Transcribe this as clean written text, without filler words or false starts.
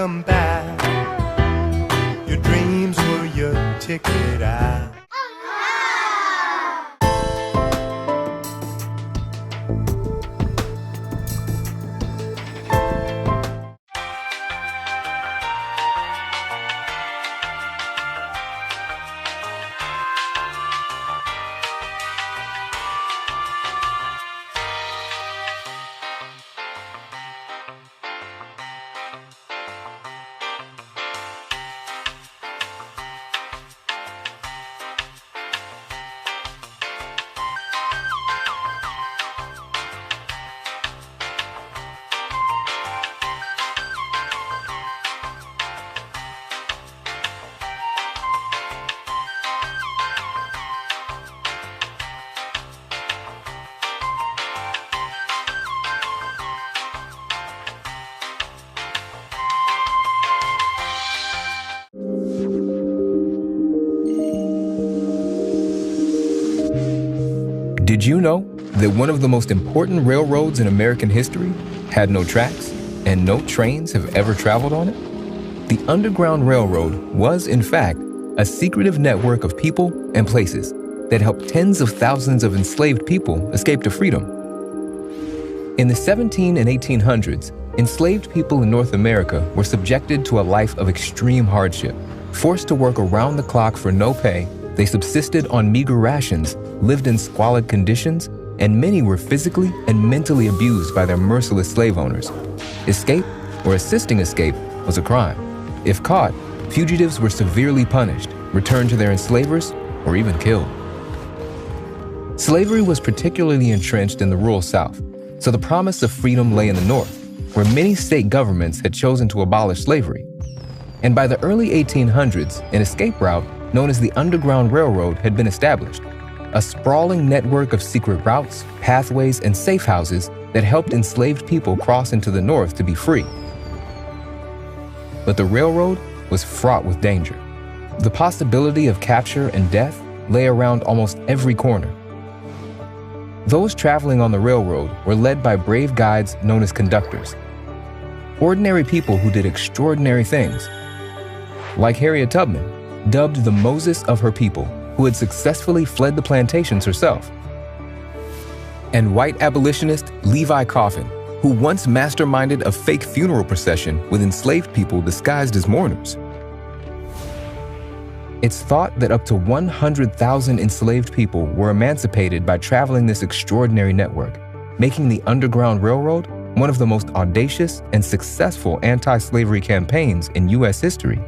them back. Your dreams were your ticket out. Did you know that one of the most important railroads in American history had no tracks and no trains have ever traveled on it? The Underground Railroad was, in fact, a secretive network of people and places that helped tens of thousands of enslaved people escape to freedom. In the 1700s and 1800s, enslaved people in North America were subjected to a life of extreme hardship. Forced to work around the clock for no pay, they subsisted on meager rations, lived in squalid conditions, and many were physically and mentally abused by their merciless slave owners. Escape, or assisting escape, was a crime. If caught, fugitives were severely punished, returned to their enslavers, or even killed. Slavery was particularly entrenched in the rural South, so the promise of freedom lay in the North, where many state governments had chosen to abolish slavery. And by the early 1800s, an escape route known as the Underground Railroad had been established, a sprawling network of secret routes, pathways, and safe houses that helped enslaved people cross into the North to be free. But the railroad was fraught with danger. The possibility of capture and death lay around almost every corner. Those traveling on the railroad were led by brave guides known as conductors, ordinary people who did extraordinary things, like Harriet Tubman, dubbed the Moses of her people, who had successfully fled the plantations herself, and white abolitionist Levi Coffin, who once masterminded a fake funeral procession with enslaved people disguised as mourners. It's thought that up to 100,000 enslaved people were emancipated by traveling this extraordinary network, making the Underground Railroad one of the most audacious and successful anti-slavery campaigns in U.S. history.